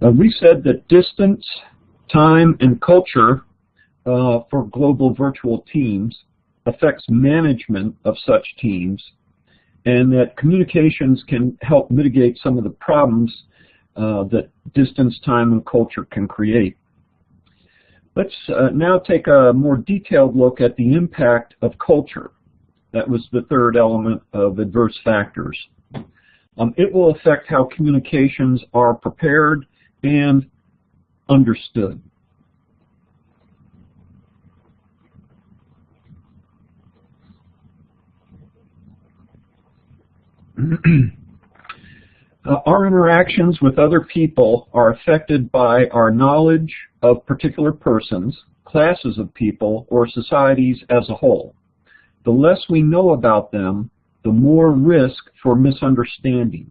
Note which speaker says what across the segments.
Speaker 1: We said that distance, time, and culture for global virtual teams affects management of such teams, and that communications can help mitigate some of the problems that distance, time, and culture can create. Let's now take a more detailed look at the impact of culture. That was the third element of adverse factors. It will affect how communications are prepared and understood. Our interactions with other people are affected by our knowledge of particular persons, classes of people, or societies as a whole. The less we know about them, the more risk for misunderstanding.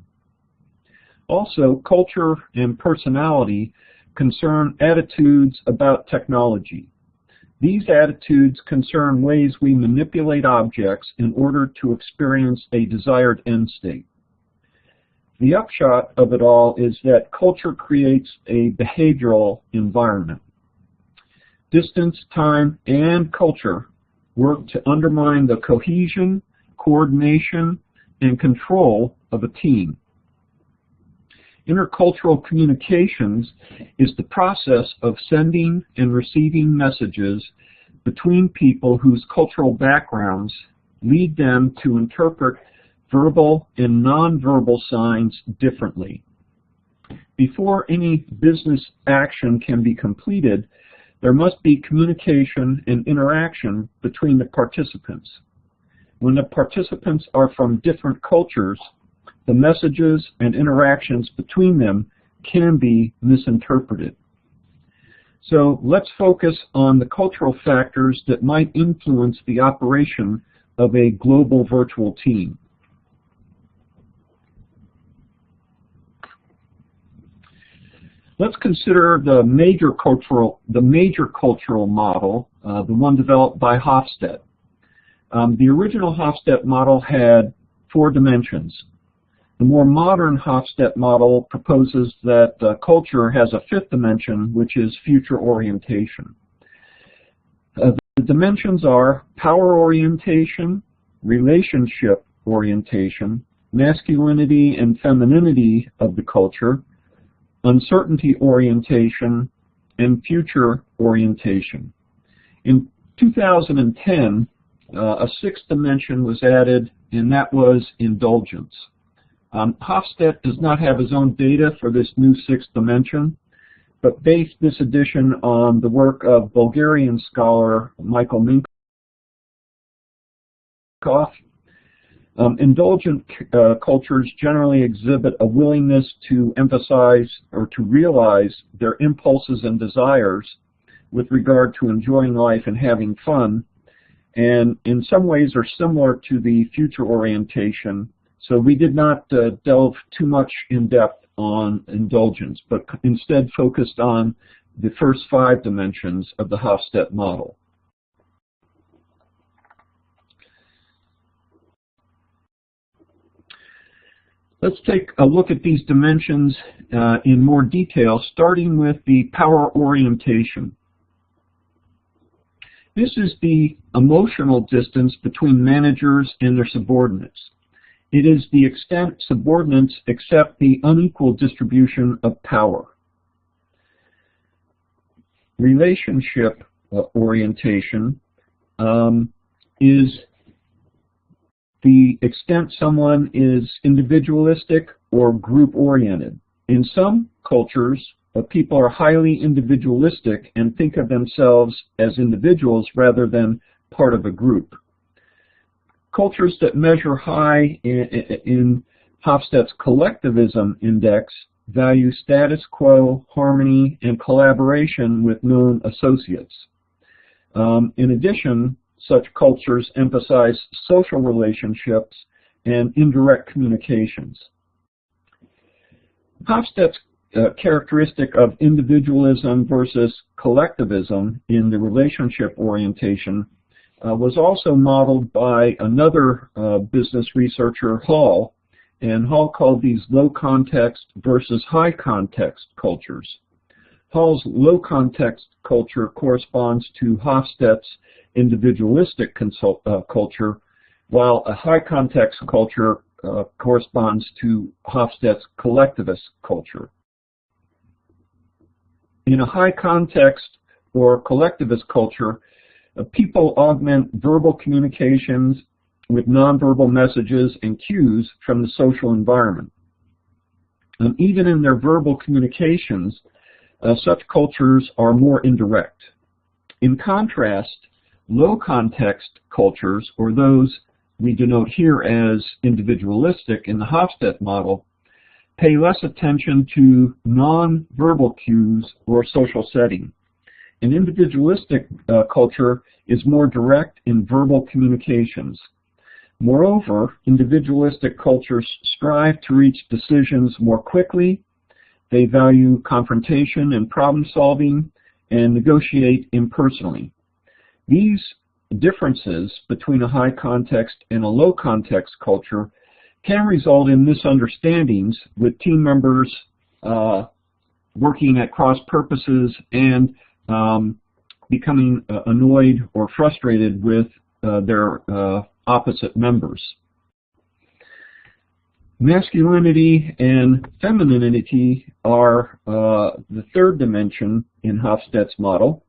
Speaker 1: Also, culture and personality concern attitudes about technology. These attitudes concern ways we manipulate objects in order to experience a desired end state. The upshot of it all is that culture creates a behavioral environment. Distance, time, and culture work to undermine the cohesion, coordination, and control of a team. Intercultural communications is the process of sending and receiving messages between people whose cultural backgrounds lead them to interpret verbal and nonverbal signs differently. Before any business action can be completed, there must be communication and interaction between the participants. When the participants are from different cultures, the messages and interactions between them can be misinterpreted. So let's focus on the cultural factors that might influence the operation of a global virtual team. Let's consider the major cultural model, the one developed by Hofstede. The original Hofstede model had 4 dimensions. The more modern Hofstede model proposes that culture has a 5th dimension, which is future orientation. The dimensions are power orientation, relationship orientation, masculinity and femininity of the culture, uncertainty orientation, and future orientation. In 2010, a 6th dimension was added, and that was indulgence. Hofstede does not have his own data for this new 6th dimension, but based this addition on the work of Bulgarian scholar Michael Minkoff. Indulgent cultures generally exhibit a willingness to emphasize or to realize their impulses and desires with regard to enjoying life and having fun, and in some ways are similar to the future orientation. So we did not delve too much in depth on indulgence, but instead focused on the first 5 dimensions of the Hofstede model. Let's take a look at these dimensions in more detail, starting with the power orientation. This is the emotional distance between managers and their subordinates. It is the extent subordinates accept the unequal distribution of power. Relationship orientation is the extent someone is individualistic or group-oriented. In some cultures, people are highly individualistic and think of themselves as individuals rather than part of a group. Cultures that measure high in Hofstede's collectivism index value status quo, harmony, and collaboration with known associates. In addition, such cultures emphasize social relationships and indirect communications. Hofstede's characteristic of individualism versus collectivism in the relationship orientation was also modeled by another business researcher, Hall, and Hall called these low context versus high context cultures. Hall's low context culture corresponds to Hofstede's individualistic culture, while a high context culture corresponds to Hofstede's collectivist culture. In a high context or collectivist culture, people augment verbal communications with nonverbal messages and cues from the social environment. Even in their verbal communications, such cultures are more indirect. In contrast, low context cultures, or those we denote here as individualistic in the Hofstede model, pay less attention to nonverbal cues or social setting. An individualistic culture is more direct in verbal communications. Moreover, individualistic cultures strive to reach decisions more quickly. They value confrontation and problem solving and negotiate impersonally. These differences between a high context and a low context culture can result in misunderstandings, with team members working at cross purposes and becoming annoyed or frustrated with their opposite members. Masculinity and femininity are the third dimension in Hofstede's model.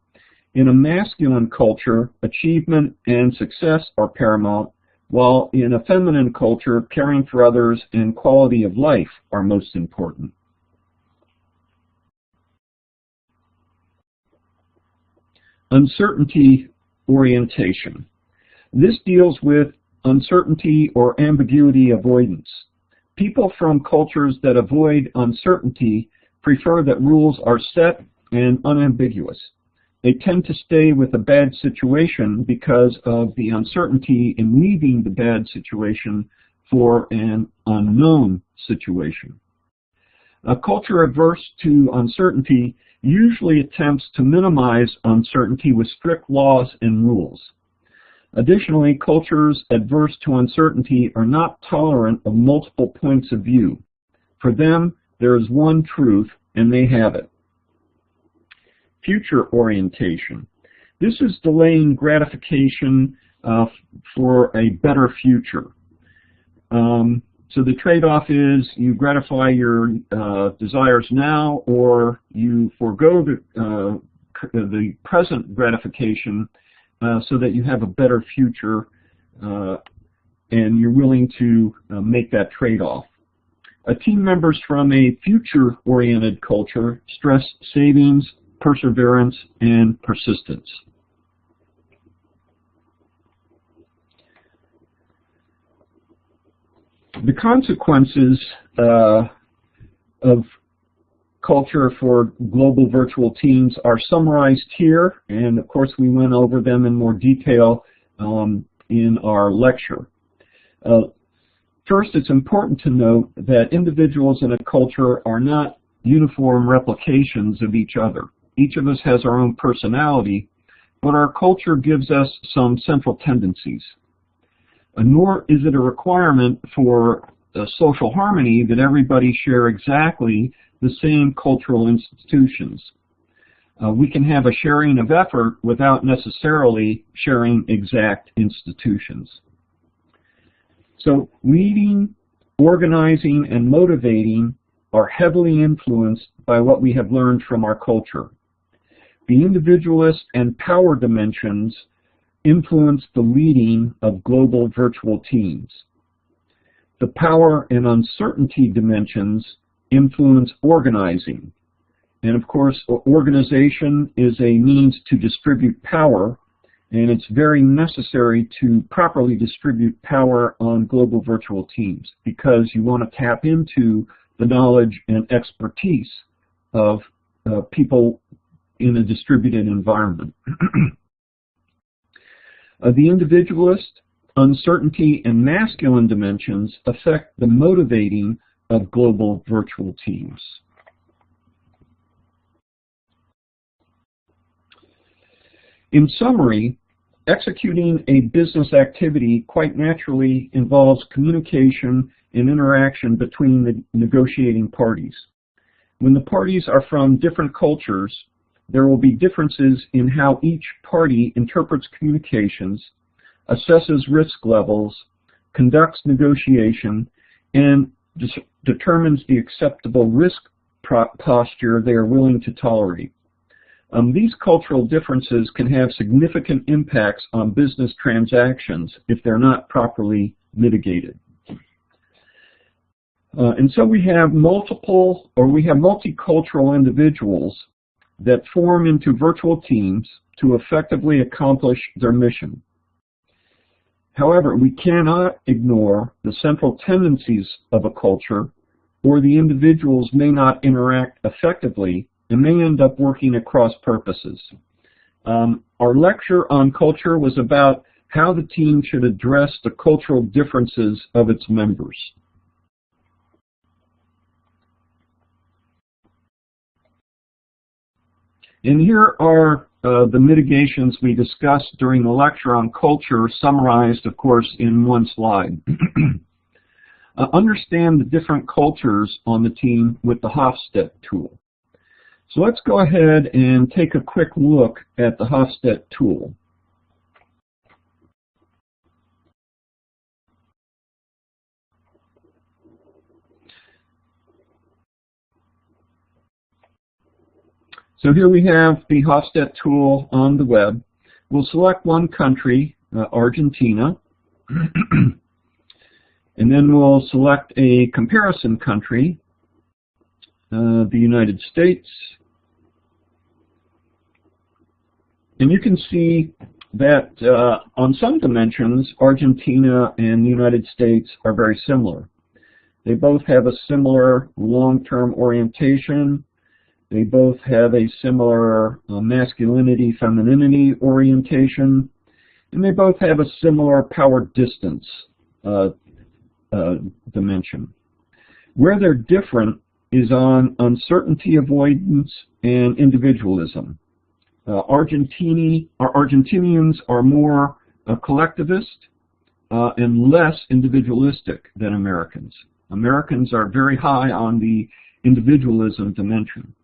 Speaker 1: In a masculine culture, achievement and success are paramount, while in a feminine culture, caring for others and quality of life are most important. Uncertainty orientation. This deals with uncertainty or ambiguity avoidance. People from cultures that avoid uncertainty prefer that rules are set and unambiguous. They tend to stay with a bad situation because of the uncertainty in leaving the bad situation for an unknown situation. A culture averse to uncertainty usually attempts to minimize uncertainty with strict laws and rules. Additionally, cultures adverse to uncertainty are not tolerant of multiple points of view. For them, there is one truth, and they have it. Future orientation. This is delaying gratification for a better future. So the trade-off is you gratify your desires now, or you forego the present gratification so that you have a better future, and you're willing to make that trade-off. Team members from a future-oriented culture stress savings, perseverance, and persistence. The consequences of culture for global virtual teams are summarized here, and of course we went over them in more detail in our lecture. First, it's important to note that individuals in a culture are not uniform replications of each other. Each of us has our own personality, but our culture gives us some central tendencies. Nor is it a requirement for social harmony that everybody share exactly the same cultural institutions. We can have a sharing of effort without necessarily sharing exact institutions. So leading, organizing, and motivating are heavily influenced by what we have learned from our culture. The individualist and power dimensions influence the leading of global virtual teams. The power and uncertainty dimensions influence organizing. And of course, organization is a means to distribute power, and it's very necessary to properly distribute power on global virtual teams because you want to tap into the knowledge and expertise of people in a distributed environment. The individualist, uncertainty, and masculine dimensions affect the motivating of global virtual teams. In summary, Executing a business activity quite naturally involves communication and interaction between the negotiating parties. When the parties are from different cultures, there will be differences in how each party interprets communications, assesses risk levels, conducts negotiation, and determines the acceptable risk posture they are willing to tolerate. These cultural differences can have significant impacts on business transactions if they're not properly mitigated. And so we have multicultural individuals that form into virtual teams to effectively accomplish their mission. However, we cannot ignore the central tendencies of a culture, or the individuals may not interact effectively and may end up working at cross purposes. Our lecture on culture was about how the team should address the cultural differences of its members. And here are the mitigations we discussed during the lecture on culture, summarized, of course, in one slide. Understand the different cultures on the team with the Hofstede tool. So let's go ahead and take a quick look at the Hofstede tool. So here we have the Hofstede tool on the web. We'll select one country, Argentina, and then we'll select a comparison country, the United States. And you can see that on some dimensions, Argentina and the United States are very similar. They both have a similar long-term orientation. They both have a similar masculinity-femininity orientation, and they both have a similar power distance dimension. Where they're different is on uncertainty avoidance and individualism. Argentinians are more collectivist and less individualistic than Americans. Americans are very high on the individualism dimension.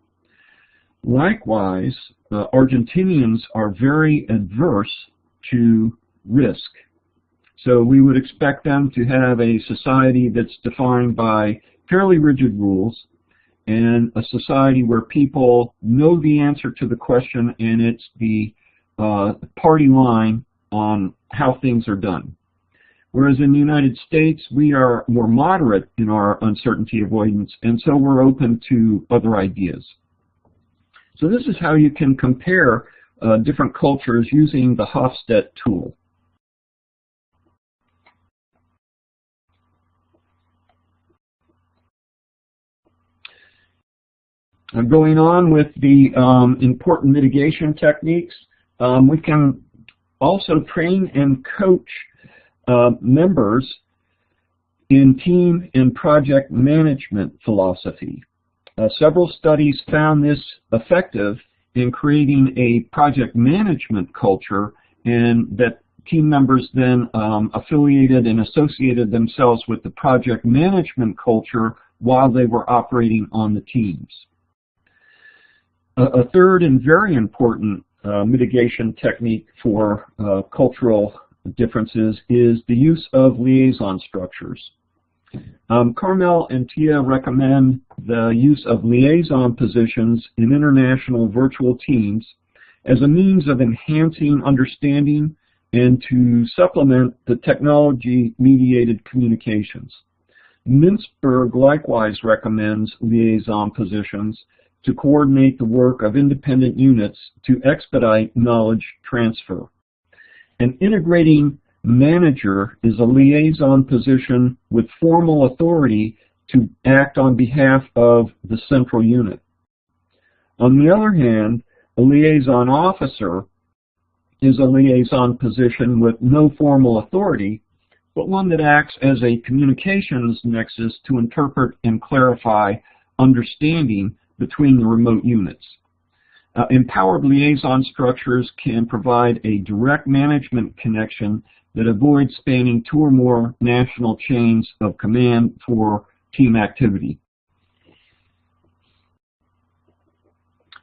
Speaker 1: Likewise, Argentinians are very adverse to risk. So we would expect them to have a society that's defined by fairly rigid rules, and a society where people know the answer to the question, and it's the party line on how things are done. Whereas in the United States, we are more moderate in our uncertainty avoidance, and so we're open to other ideas. So this is how you can compare different cultures using the Hofstede tool. Going on with the important mitigation techniques, we can also train and coach members in team and project management philosophy. Several studies found this effective in creating a project management culture, and that team members then affiliated and associated themselves with the project management culture while they were operating on the teams. A third and very important mitigation technique for cultural differences is the use of liaison structures. Carmel and Tia recommend the use of liaison positions in international virtual teams as a means of enhancing understanding and to supplement the technology-mediated communications. Mintzberg likewise recommends liaison positions to coordinate the work of independent units to expedite knowledge transfer. An integrating manager is a liaison position with formal authority to act on behalf of the central unit. On the other hand, a liaison officer is a liaison position with no formal authority, but one that acts as a communications nexus to interpret and clarify understanding between the remote units. Empowered liaison structures can provide a direct management connection that avoids spanning 2 or more national chains of command for team activity.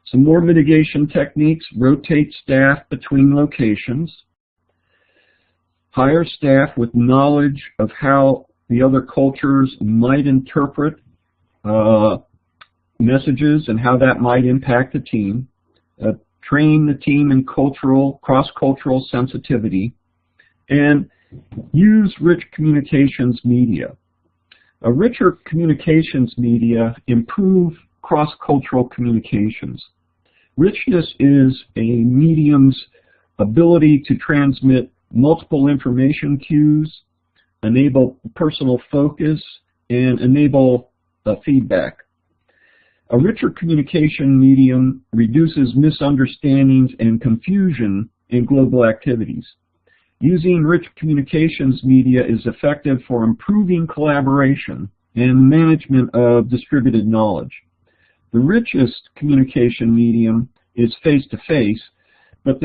Speaker 1: Some more mitigation techniques: rotate staff between locations, hire staff with knowledge of how the other cultures might interpret messages and how that might impact the team, train the team in cross-cultural sensitivity, and use rich communications media. A richer communications media improve cross-cultural communications. Richness is a medium's ability to transmit multiple information cues, enable personal focus, and enable feedback. A richer communication medium reduces misunderstandings and confusion in global activities. Using rich communications media is effective for improving collaboration and management of distributed knowledge. The richest communication medium is face-to-face, but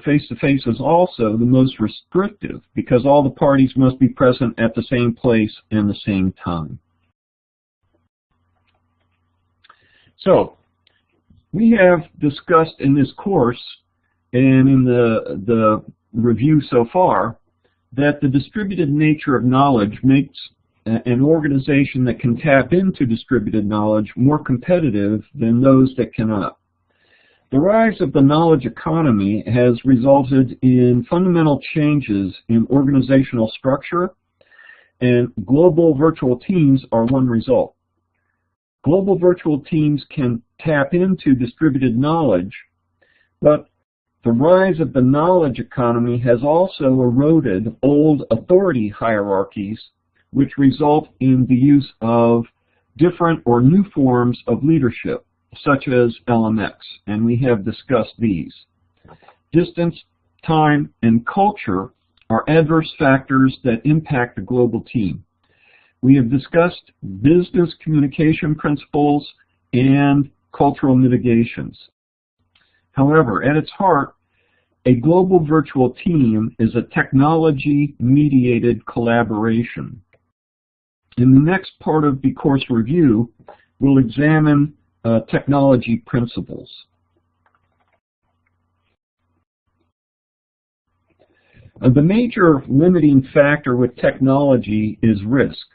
Speaker 1: face-to-face is also the most restrictive because all the parties must be present at the same place and the same time. So, we have discussed in this course and in the review so far that the distributed nature of knowledge makes an organization that can tap into distributed knowledge more competitive than those that cannot. The rise of the knowledge economy has resulted in fundamental changes in organizational structure, and global virtual teams are one result. Global virtual teams can tap into distributed knowledge, but the rise of the knowledge economy has also eroded old authority hierarchies, which result in the use of different or new forms of leadership, such as LMX, and we have discussed these. Distance, time, and culture are adverse factors that impact the global team. We have discussed business communication principles and cultural mitigations. However, at its heart, a global virtual team is a technology-mediated collaboration. In the next part of the course review, we'll examine technology principles. The major limiting factor with technology is risk.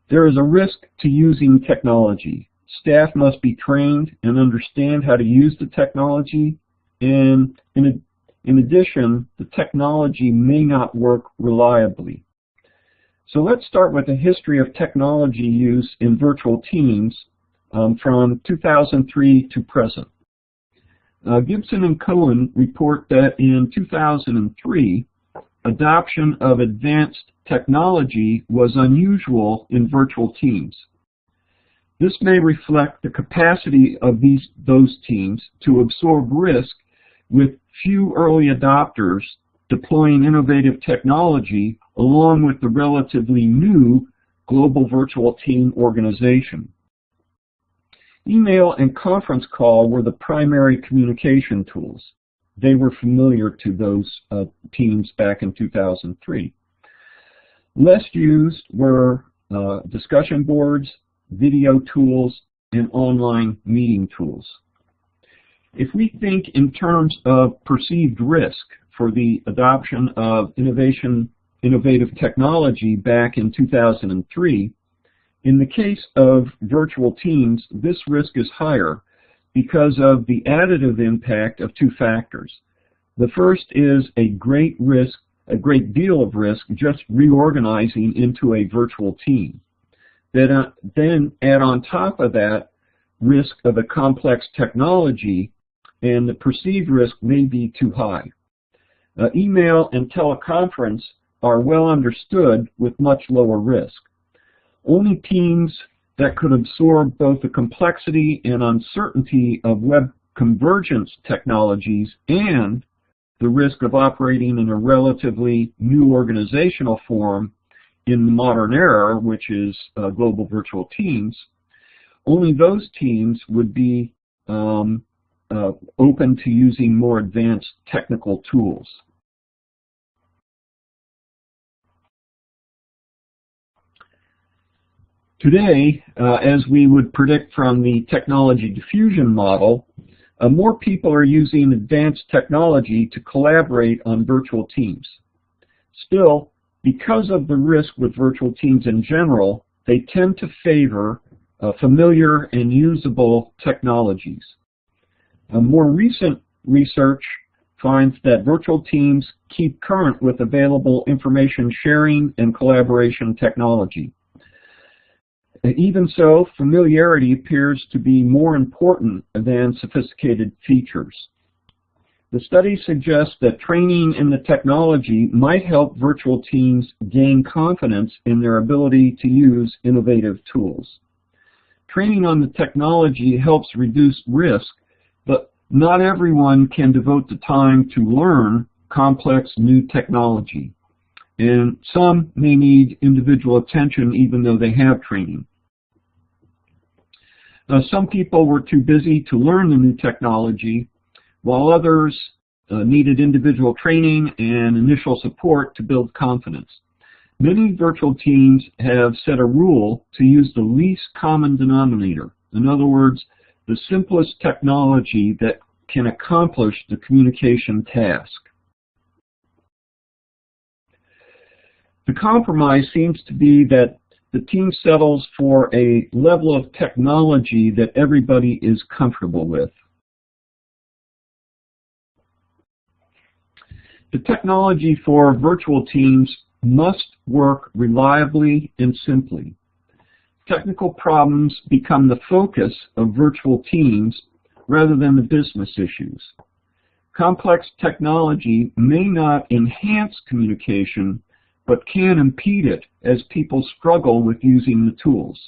Speaker 1: There is a risk to using technology. Staff must be trained and understand how to use the technology, and in addition, the technology may not work reliably. So let's start with the history of technology use in virtual teams from 2003 to present. Gibson and Cohen report that in 2003, adoption of advanced technology was unusual in virtual teams. This may reflect the capacity of those teams to absorb risk with few early adopters deploying innovative technology along with the relatively new global virtual team organization. Email and conference call were the primary communication tools. They were familiar to those teams back in 2003. Less used were discussion boards, video tools, and online meeting tools. If we think in terms of perceived risk for the adoption of innovative technology back in 2003, in the case of virtual teams, this risk is higher because of the additive impact of 2 factors. The first is a great deal of risk just reorganizing into a virtual team. Then add on top of that risk of a complex technology, and the perceived risk may be too high. Email and teleconference are well understood with much lower risk. Only teams that could absorb both the complexity and uncertainty of web convergence technologies and the risk of operating in a relatively new organizational form in the modern era, which is global virtual teams, only those teams would be open to using more advanced technical tools. Today, as we would predict from the technology diffusion model, more people are using advanced technology to collaborate on virtual teams. Still, because of the risk with virtual teams in general, they tend to favor familiar and usable technologies. More recent research finds that virtual teams keep current with available information sharing and collaboration technology. Even so, familiarity appears to be more important than sophisticated features. The study suggests that training in the technology might help virtual teams gain confidence in their ability to use innovative tools. Training on the technology helps reduce risk, but not everyone can devote the time to learn complex new technology, and some may need individual attention even though they have training. Some people were too busy to learn the new technology, while others needed individual training and initial support to build confidence. Many virtual teams have set a rule to use the least common denominator. In other words, the simplest technology that can accomplish the communication task. The compromise seems to be that the team settles for a level of technology that everybody is comfortable with. The technology for virtual teams must work reliably and simply. Technical problems become the focus of virtual teams rather than the business issues. Complex technology may not enhance communication, but can impede it as people struggle with using the tools.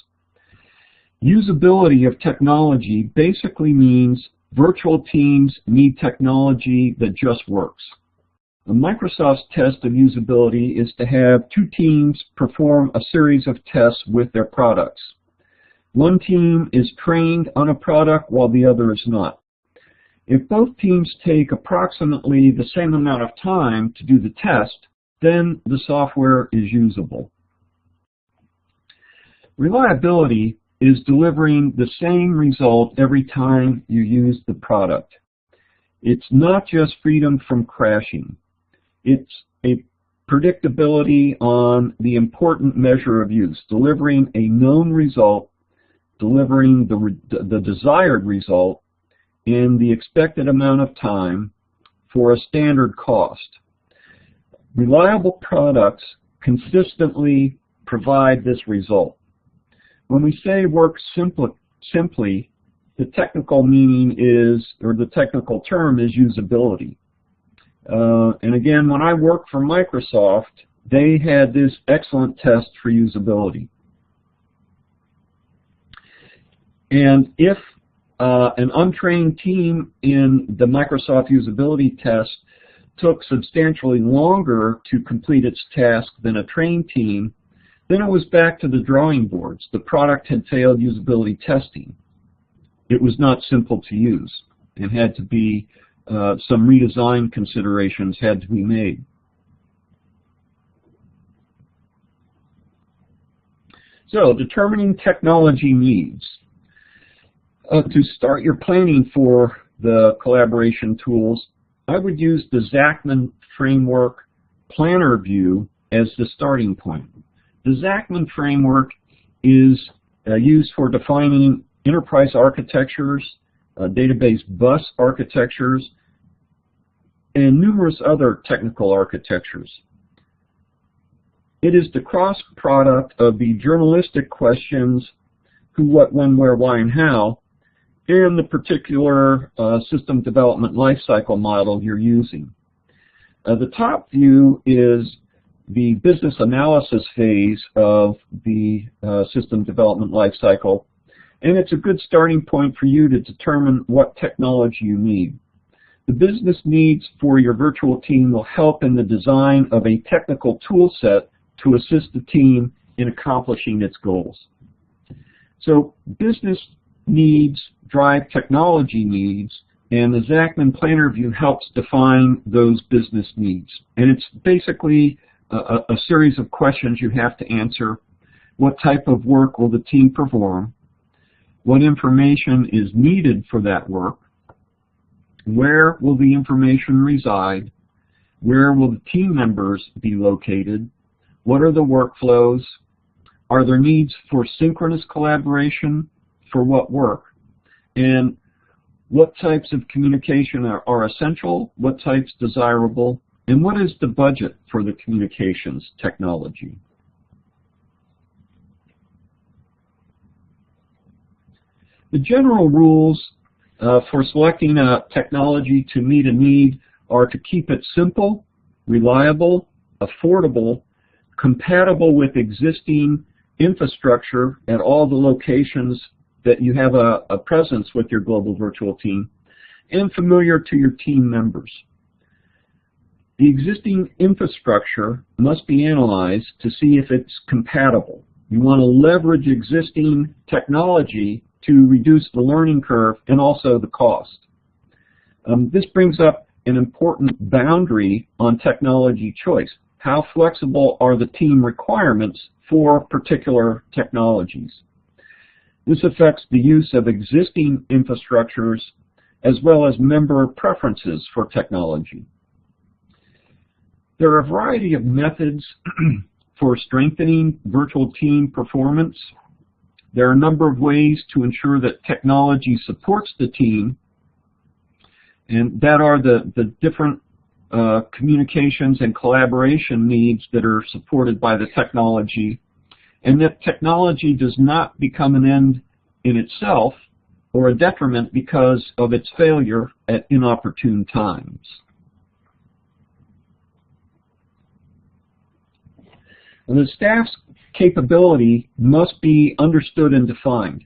Speaker 1: Usability of technology basically means virtual teams need technology that just works. Microsoft's test of usability is to have two teams perform a series of tests with their products. One team is trained on a product while the other is not. If both teams take approximately the same amount of time to do the test, then the software is usable. Reliability is delivering the same result every time you use the product. It's not just freedom from crashing. It's a predictability on the important measure of use, delivering a known result, delivering the desired result in the expected amount of time for a standard cost. Reliable products consistently provide this result. When we say work simply, the technical meaning is, or the technical term is usability. And again, when I worked for Microsoft, they had this excellent test for usability. And if an untrained team in the Microsoft usability test took substantially longer to complete its task than a trained team, then it was back to the drawing boards. The product had failed usability testing. It was not simple to use and had to be, some redesign considerations had to be made. So, determining technology needs. To start your planning for the collaboration tools, I would use the Zachman framework planner view as the starting point. The Zachman framework is used for defining enterprise architectures, database bus architectures, and numerous other technical architectures. It is the cross product of the journalistic questions who, what, when, where, why, and how, and the particular system development lifecycle model you're using. The top view is the business analysis phase of the system development lifecycle, and it's a good starting point for you to determine what technology you need. The business needs for your virtual team will help in the design of a technical tool set to assist the team in accomplishing its goals. So business needs drive technology needs, and the Zachman Planner View helps define those business needs. And it's basically a series of questions you have to answer. What type of work will the team perform? What information is needed for that work? Where will the information reside? Where will the team members be located? What are the workflows? Are there needs for synchronous collaboration? For what work? And what types of communication are essential? What types desirable? And what is the budget for the communications technology? The general rules for selecting a technology to meet a need are to keep it simple, reliable, affordable, compatible with existing infrastructure at all the locations that you have a presence with your global virtual team, and familiar to your team members. The existing infrastructure must be analyzed to see if it's compatible. You want to leverage existing technology to reduce the learning curve and also the cost. This brings up an important boundary on technology choice. How flexible are the team requirements for particular technologies? This affects the use of existing infrastructures as well as member preferences for technology. There are a variety of methods for strengthening virtual team performance. There are a number of ways to ensure that technology supports the team, and that are the different communications and collaboration needs that are supported by the technology, and that technology does not become an end in itself or a detriment because of its failure at inopportune times. And the staff's capability must be understood and defined.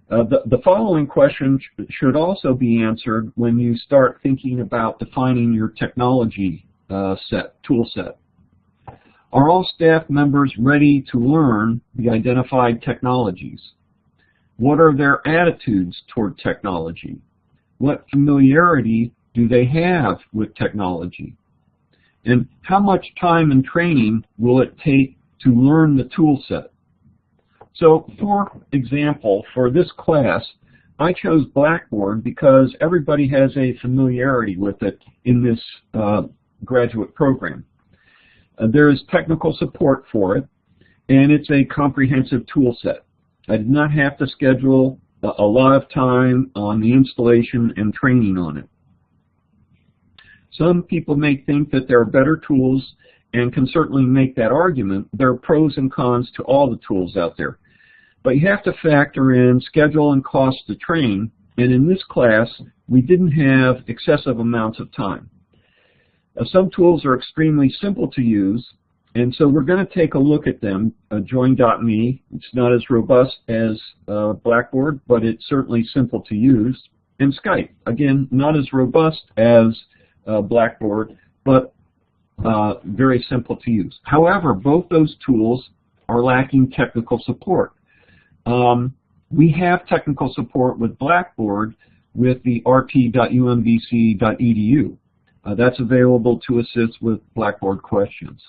Speaker 1: The following question should also be answered when you start thinking about defining your technology tool set. Are all staff members ready to learn the identified technologies? What are their attitudes toward technology? What familiarity do they have with technology? And how much time and training will it take to learn the tool set? So, for example, for this class, I chose Blackboard because everybody has a familiarity with it in this graduate program. There is technical support for it, and it's a comprehensive tool set. I did not have to schedule a lot of time on the installation and training on it. Some people may think that there are better tools and can certainly make that argument. There are pros and cons to all the tools out there. But you have to factor in schedule and cost to train, and in this class, we didn't have excessive amounts of time. Some tools are extremely simple to use, and so we're going to take a look at them. Join.me, it's not as robust as Blackboard, but it's certainly simple to use. And Skype, again, not as robust as Blackboard, but very simple to use. However, both those tools are lacking technical support. We have technical support with Blackboard with the rt.umbc.edu. That's available to assist with Blackboard questions.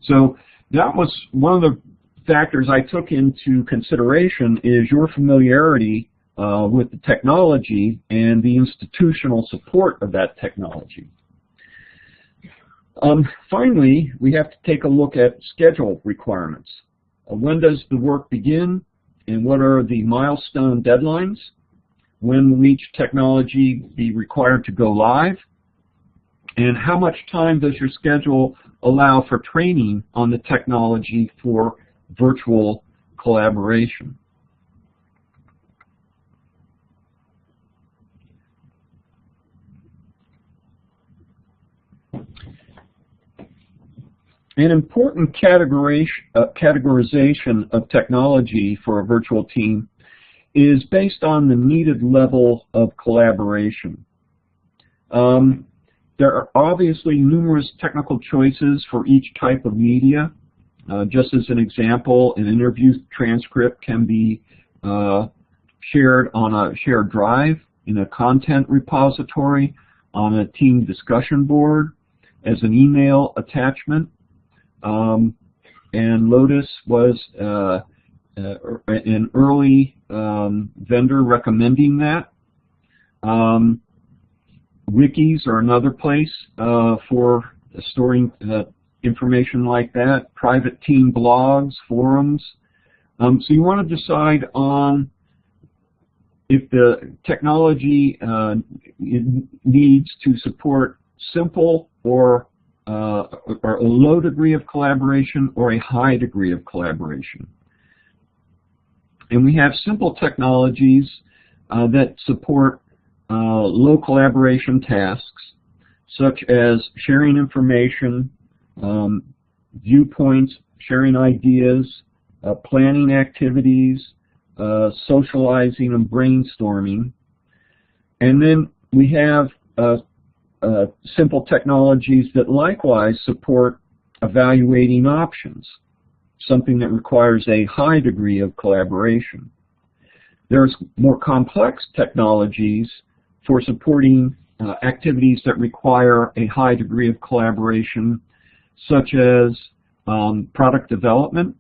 Speaker 1: So that was one of the factors I took into consideration, is your familiarity with the technology and the institutional support of that technology. Finally, we have to take a look at schedule requirements. When does the work begin, and what are the milestone deadlines? When will each technology be required to go live? And how much time does your schedule allow for training on the technology for virtual collaboration? An important categorization of technology for a virtual team is based on the needed level of collaboration. There are obviously numerous technical choices for each type of media. Just as an example, an interview transcript can be shared on a shared drive, in a content repository, on a team discussion board, as an email attachment. And Lotus was an early vendor recommending that. Wikis are another place for storing information like that. Private team blogs, forums. So you want to decide on if the technology needs to support simple or a low degree of collaboration or a high degree of collaboration. And we have simple technologies that support low collaboration tasks, such as sharing information, viewpoints, sharing ideas, planning activities, socializing and brainstorming. And then we have simple technologies that likewise support evaluating options, something that requires a high degree of collaboration. There's more complex technologies for supporting activities that require a high degree of collaboration, such as product development.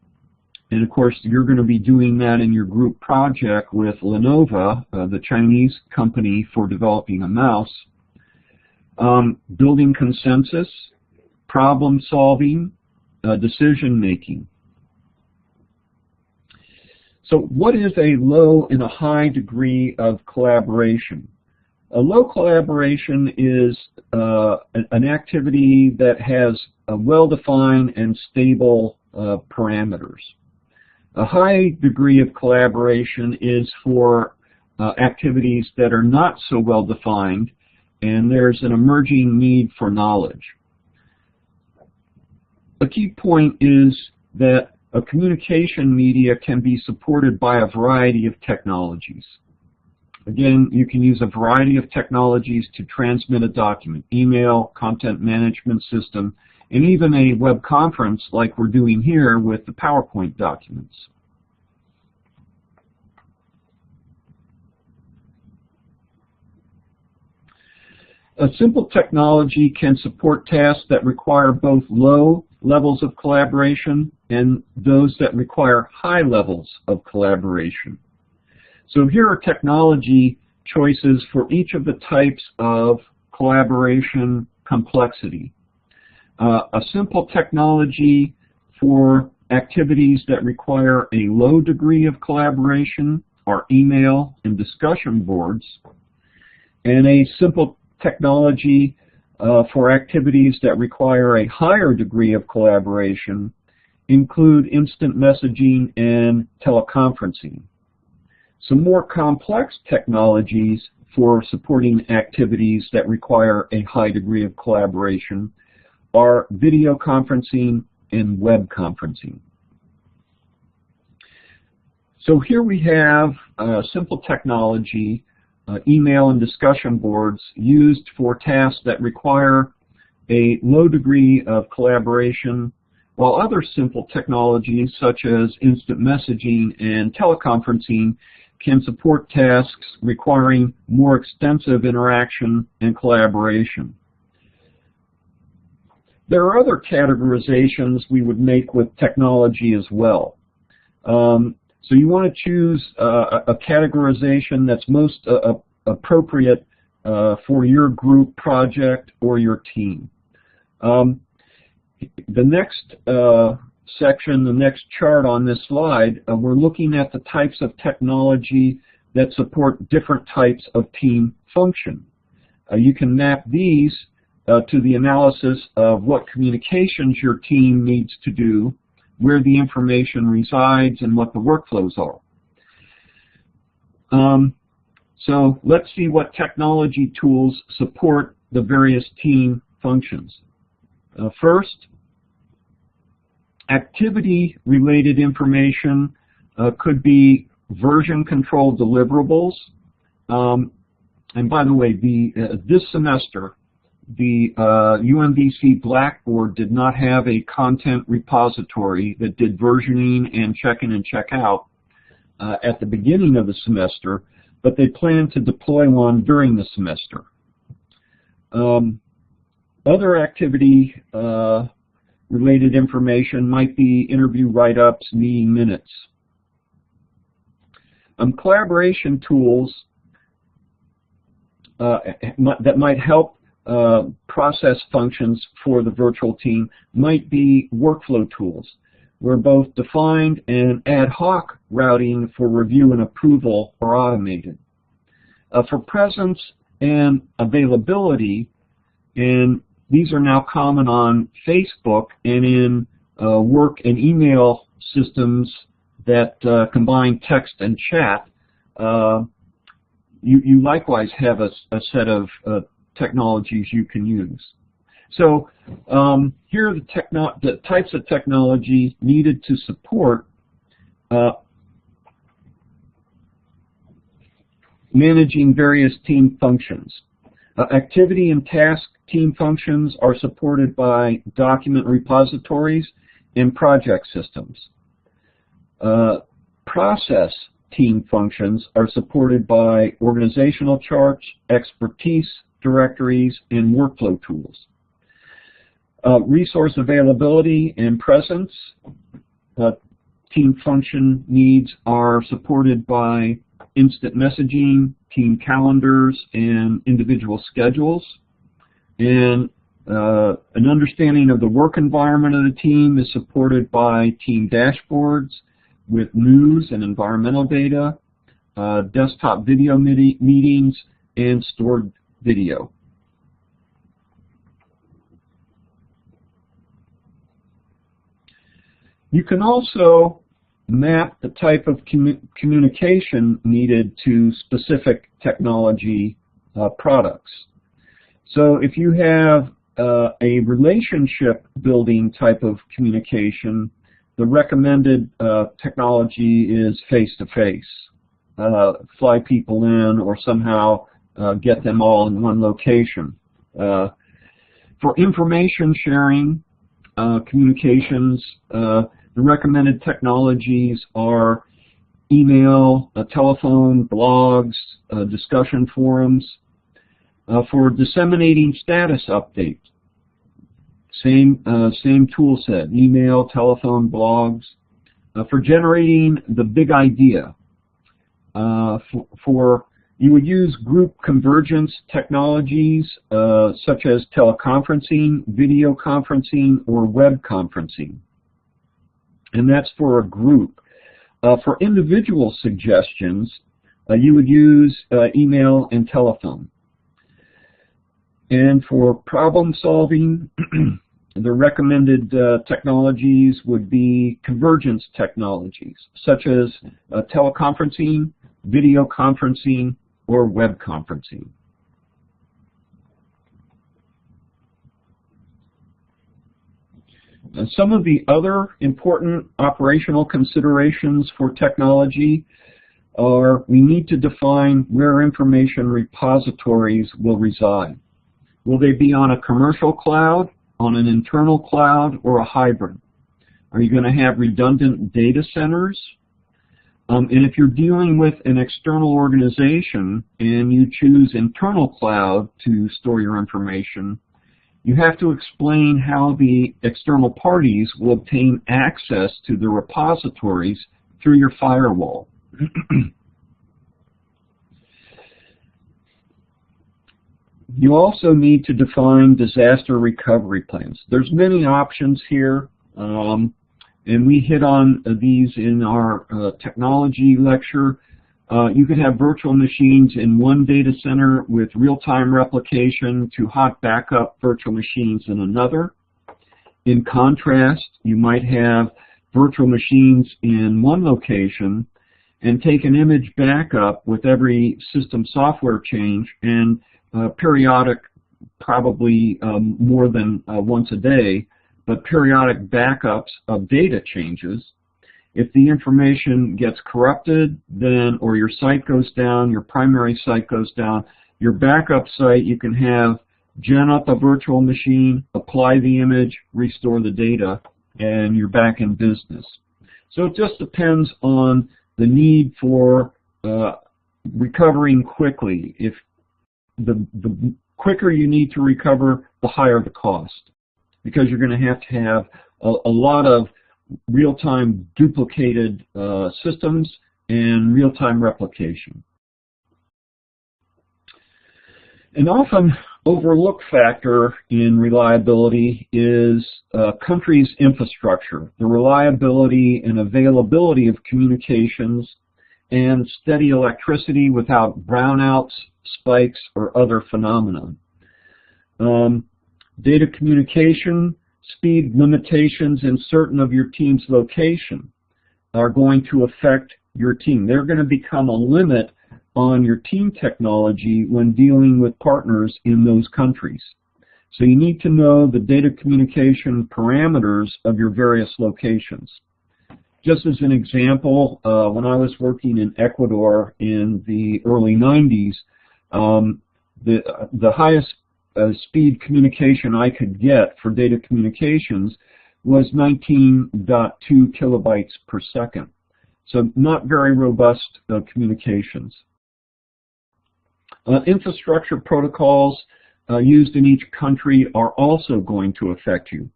Speaker 1: And of course, you're going to be doing that in your group project with Lenovo, the Chinese company for developing a mouse. Building consensus, problem solving, decision making. So what is a low and a high degree of collaboration? A low collaboration is an activity that has a well-defined and stable parameters. A high degree of collaboration is for activities that are not so well-defined, and there's an emerging need for knowledge. A key point is that a communication media can be supported by a variety of technologies. Again, you can use a variety of technologies to transmit a document, email, content management system, and even a web conference like we're doing here with the PowerPoint documents. A simple technology can support tasks that require both low levels of collaboration and those that require high levels of collaboration. So here are technology choices for each of the types of collaboration complexity. A simple technology for activities that require a low degree of collaboration are email and discussion boards, and a simple technology for activities that require a higher degree of collaboration include instant messaging and teleconferencing. Some more complex technologies for supporting activities that require a high degree of collaboration are video conferencing and web conferencing. So here we have simple technology, email and discussion boards used for tasks that require a low degree of collaboration, while other simple technologies such as instant messaging and teleconferencing can support tasks requiring more extensive interaction and collaboration. There are other categorizations we would make with technology as well. So you want to choose a categorization that's most appropriate for your group project or your team. The next section, the next chart on this slide, we're looking at the types of technology that support different types of team function. You can map these to the analysis of what communications your team needs to do, where the information resides, and what the workflows are. So let's see what technology tools support the various team functions. First, activity-related information could be version-controlled deliverables. And by the way, this semester, the UMBC Blackboard did not have a content repository that did versioning and check-in and check-out. at the beginning of the semester, but they plan to deploy one during the semester. Other activity related information might be interview write-ups, meeting minutes. Collaboration tools that might help process functions for the virtual team might be workflow tools, where both defined and ad hoc routing for review and approval are automated. For presence and availability, and these are now common on Facebook and in work and email systems that combine text and chat, you likewise have a set of technologies you can use. So here are the types of technology needed to support managing various team functions. Activity and task team functions are supported by document repositories and project systems. Process team functions are supported by organizational charts, expertise directories, and workflow tools. Resource availability and presence team function needs are supported by instant messaging, team calendars, and individual schedules. And an understanding of the work environment of the team is supported by team dashboards with news and environmental data, desktop video meetings, and stored video. You can also map the type of communication needed to specific technology products. So if you have a relationship building type of communication, the recommended technology is face-to-face. Fly people in or somehow get them all in one location. For information sharing communications, the recommended technologies are email, telephone, blogs, discussion forums. For disseminating status updates, same tool set, email, telephone, blogs. For generating the big idea, you would use group convergence technologies such as teleconferencing, video conferencing, or web conferencing. And that's for a group. For individual suggestions, you would use email and telephone. And for problem solving, the recommended technologies would be convergence technologies, such as teleconferencing, video conferencing, or web conferencing. Some of the other important operational considerations for technology are we need to define where information repositories will reside. Will they be on a commercial cloud, on an internal cloud, or a hybrid? Are you going to have redundant data centers? And if you're dealing with an external organization and you choose internal cloud to store your information, you have to explain how the external parties will obtain access to the repositories through your firewall. You also need to define disaster recovery plans. There's many options here, and we hit on these in our technology lecture. You could have virtual machines in one data center with real-time replication to hot backup virtual machines in another. In contrast, you might have virtual machines in one location and take an image backup with every system software change and periodic, probably more than once a day, but periodic backups of data changes. If the information gets corrupted, then, or your site goes down, your primary site goes down, your backup site, you can have gen up a virtual machine, apply the image, restore the data, and you're back in business. So it just depends on the need for recovering quickly. If the quicker you need to recover, the higher the cost, because you're going to have a lot of real-time duplicated systems and real-time replication. An often overlooked factor in reliability is a country's infrastructure, the reliability and availability of communications, and steady electricity without brownouts, spikes, or other phenomena. Data communication, speed limitations in certain of your team's location are going to affect your team. They're going to become a limit on your team technology when dealing with partners in those countries. So you need to know the data communication parameters of your various locations. Just as an example, when I was working in Ecuador in the early 90s, the highest speed communication I could get for data communications was 19.2 kilobytes per second. So not very robust communications. Infrastructure protocols used in each country are also going to affect you.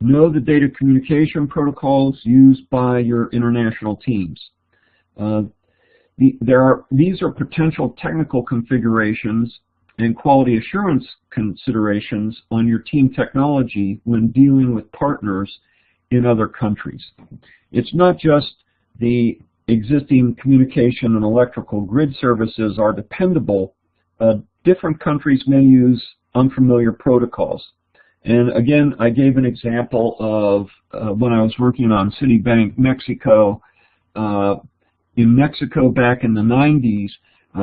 Speaker 1: Know the data communication protocols used by your international teams. These are potential technical configurations and quality assurance considerations on your team technology when dealing with partners in other countries. It's not just the existing communication and electrical grid services are dependable. Different countries may use unfamiliar protocols. And again, I gave an example of when I was working on Citibank Mexico. In Mexico back in the 90s,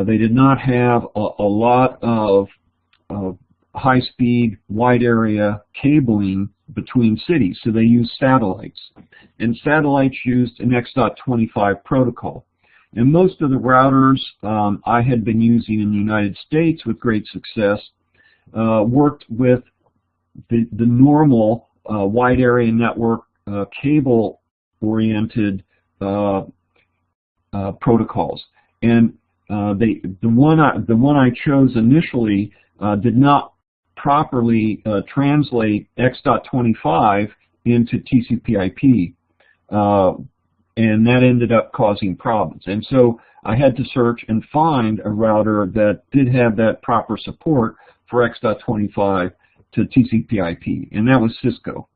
Speaker 1: they did not have a lot of high-speed, wide-area cabling between cities, so they used satellites. And satellites used an X.25 protocol. And most of the routers I had been using in the United States with great success worked with the normal wide area network cable-oriented protocols. And the one I chose initially did not properly translate X.25 into TCP/IP. And that ended up causing problems. And so I had to search and find a router that did have that proper support for X.25 to TCP/IP, and that was Cisco.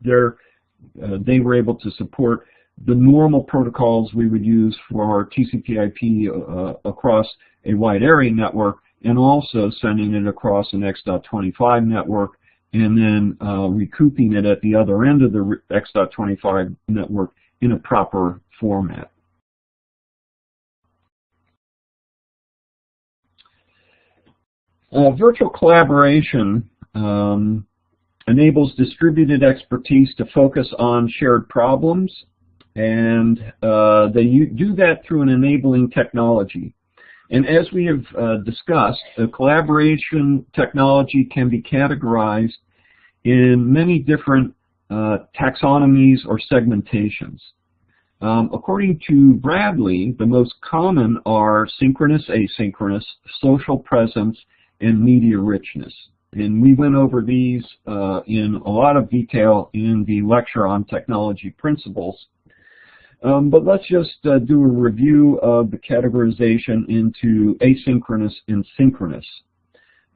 Speaker 1: They were able to support the normal protocols we would use for TCP/IP across a wide area network, and also sending it across an X.25 network, and then recouping it at the other end of the X.25 network in a proper format. Virtual collaboration enables distributed expertise to focus on shared problems, and they do that through an enabling technology. And as we have discussed, collaboration technology can be categorized in many different taxonomies or segmentations. According to Bradley, the most common are synchronous, asynchronous, social presence, and media richness. And we went over these in a lot of detail in the lecture on technology principles. But let's just do a review of the categorization into asynchronous and synchronous.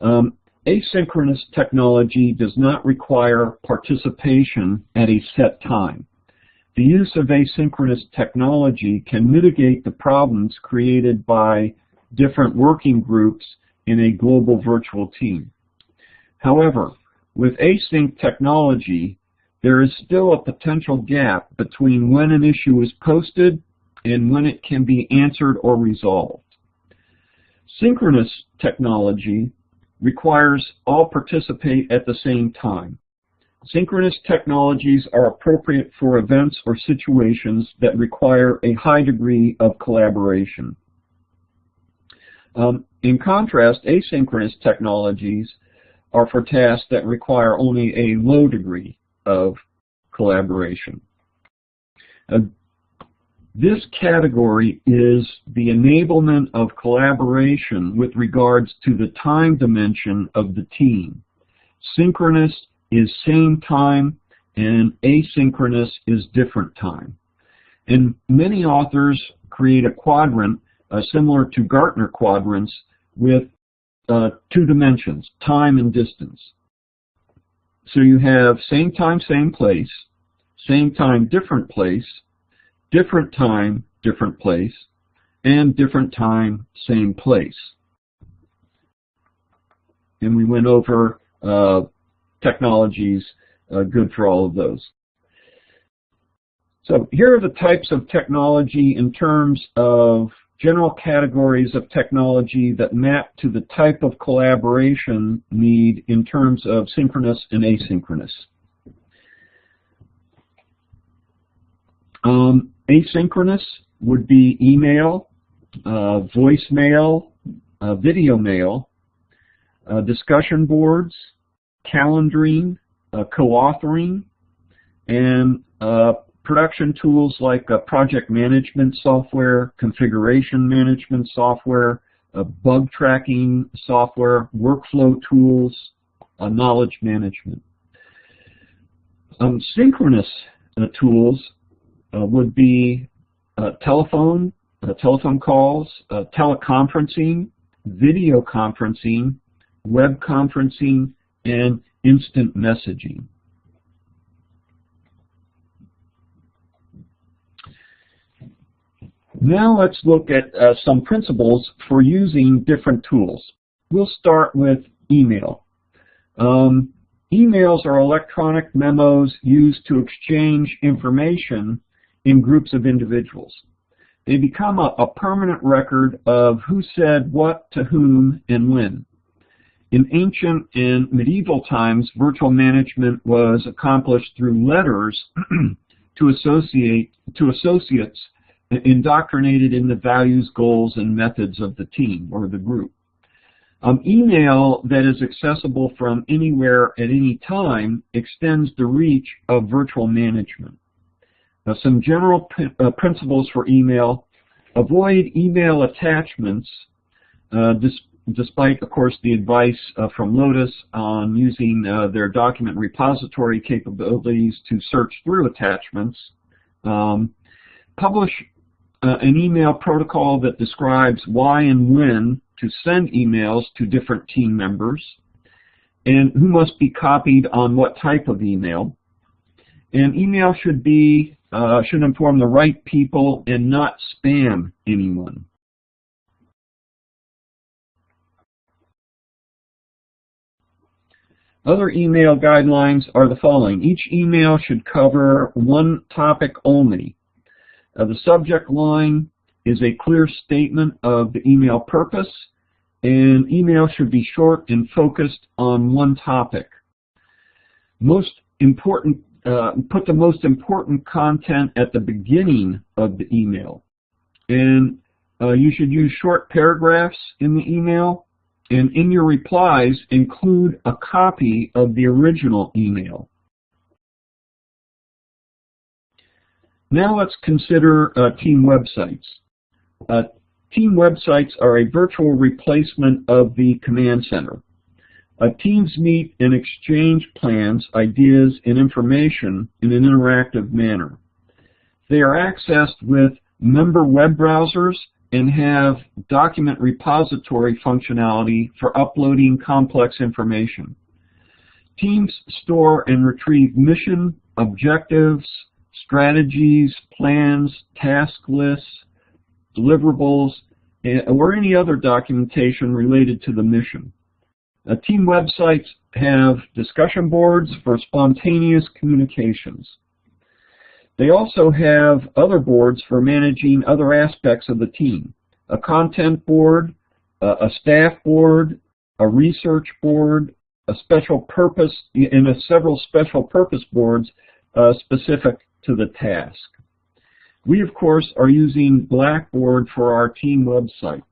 Speaker 1: Asynchronous technology does not require participation at a set time. The use of asynchronous technology can mitigate the problems created by different working groups in a global virtual team. However, with async technology, there is still a potential gap between when an issue is posted and when it can be answered or resolved. Synchronous technology requires all participate at the same time. Synchronous technologies are appropriate for events or situations that require a high degree of collaboration. In contrast, asynchronous technologies are for tasks that require only a low degree of collaboration. This category is the enablement of collaboration with regards to the time dimension of the team. Synchronous is same time, and asynchronous is different time. And many authors create a quadrant similar to Gartner quadrants with two dimensions, time and distance. So you have same time, same place, same time, different place, different time, different place, and different time, same place. And we went over technologies good for all of those. So here are the types of technology in terms of general categories of technology that map to the type of collaboration need in terms of synchronous and asynchronous. Asynchronous would be email, voicemail, video mail, discussion boards, calendaring, co-authoring, and production tools like project management software, configuration management software, bug tracking software, workflow tools, knowledge management. Synchronous tools would be telephone calls, teleconferencing, video conferencing, web conferencing, and instant messaging. Now let's look at some principles for using different tools. We'll start with email. Emails are electronic memos used to exchange information in groups of individuals. They become a permanent record of who said what to whom and when. In ancient and medieval times, virtual management was accomplished through letters to associates indoctrinated in the values, goals, and methods of the team or the group. Email that is accessible from anywhere at any time extends the reach of virtual management. Now, some general principles for email: avoid email attachments, despite, of course, the advice from Lotus on using their document repository capabilities to search through attachments. Publish an email protocol that describes why and when to send emails to different team members, and who must be copied on what type of email. And email should inform the right people and not spam anyone. Other email guidelines are the following. Each email should cover one topic only. The subject line is a clear statement of the email purpose, and email should be short and focused on one topic. Put the most important content at the beginning of the email. And you should use short paragraphs in the email, and in your replies include a copy of the original email. Now let's consider team websites. Team websites are a virtual replacement of the command center. Teams meet and exchange plans, ideas, and information in an interactive manner. They are accessed with member web browsers and have document repository functionality for uploading complex information. Teams store and retrieve mission, objectives, strategies, plans, task lists, deliverables, or any other documentation related to the mission. Team websites have discussion boards for spontaneous communications. They also have other boards for managing other aspects of the team. A content board, a staff board, a research board, a special purpose, and several special purpose boards specific to the task. We, of course, are using Blackboard for our team website.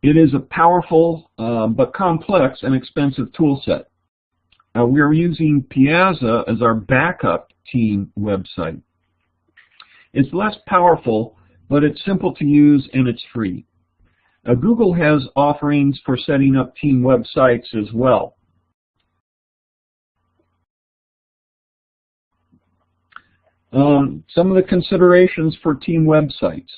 Speaker 1: It is a powerful but complex and expensive tool set. We are using Piazza as our backup team website. It's less powerful, but it's simple to use and it's free. Google has offerings for setting up team websites as well. Some of the considerations for team websites.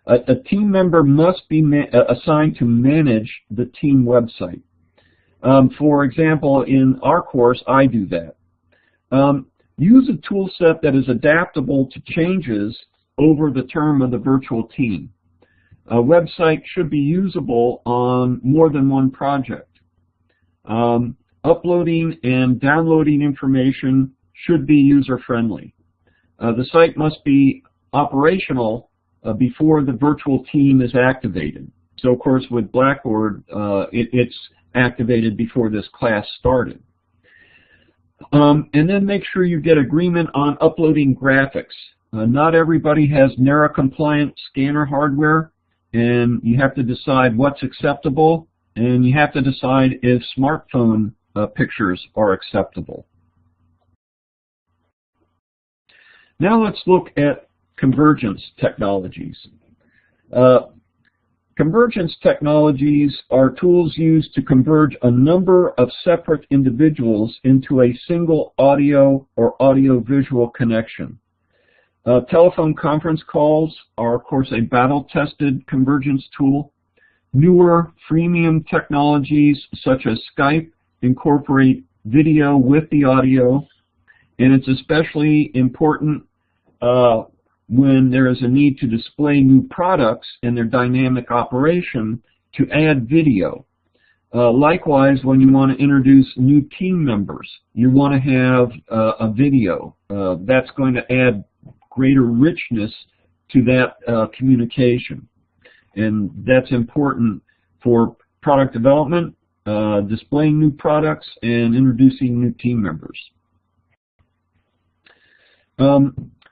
Speaker 1: A team member must be assigned to manage the team website. For example, in our course, I do that. Use a tool set that is adaptable to changes over the term of the virtual team. A website should be usable on more than one project. Uploading and downloading information should be user-friendly. The site must be operational before the virtual team is activated. So, of course, with Blackboard, it's activated before this class started. And then make sure you get agreement on uploading graphics. Not everybody has NARA-compliant scanner hardware, and you have to decide what's acceptable, and you have to decide if smartphone pictures are acceptable. Now let's look at convergence technologies. Convergence technologies are tools used to converge a number of separate individuals into a single audio or audio-visual connection. Telephone conference calls are, of course, a battle-tested convergence tool. Newer freemium technologies such as Skype incorporate video with the audio, and it's especially important when there is a need to display new products and their dynamic operation to add video. Likewise, when you want to introduce new team members, you want to have a video. That's going to add greater richness to that communication. And that's important for product development, displaying new products, and introducing new team members.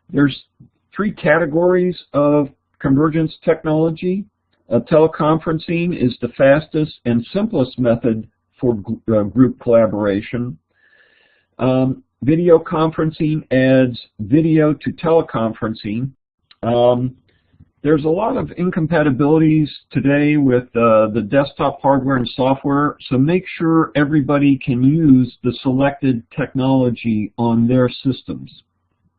Speaker 1: There's three categories of convergence technology. Teleconferencing is the fastest and simplest method for group collaboration. Video conferencing adds video to teleconferencing. There's a lot of incompatibilities today with the desktop hardware and software, so make sure everybody can use the selected technology on their systems.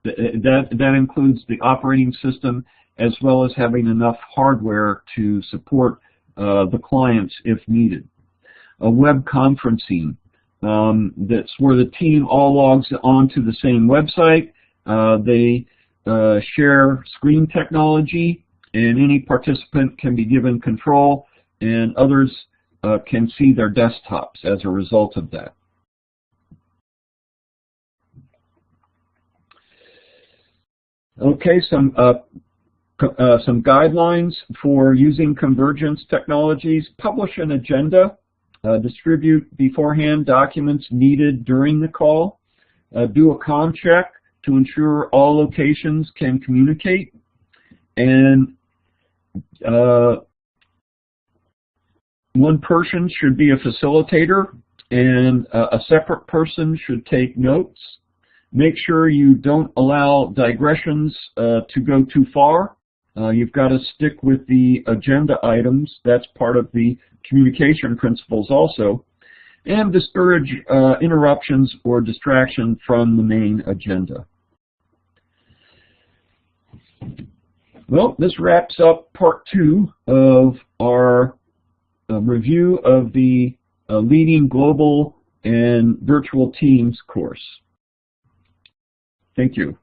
Speaker 1: That includes the operating system as well as having enough hardware to support the clients if needed. Web conferencing, that's where the team all logs onto the same website. They share screen technology, and any participant can be given control, and others can see their desktops as a result of that. Okay, some guidelines for using convergence technologies. Publish an agenda. Distribute beforehand documents needed during the call. Do a comm check to ensure all locations can communicate. And one person should be a facilitator, and a separate person should take notes. Make sure you don't allow digressions to go too far. You've got to stick with the agenda items. That's part of the communication principles also. And discourage interruptions or distraction from the main agenda. Well, this wraps up part 2 of our review of the Leading Global and Virtual Teams course. Thank you.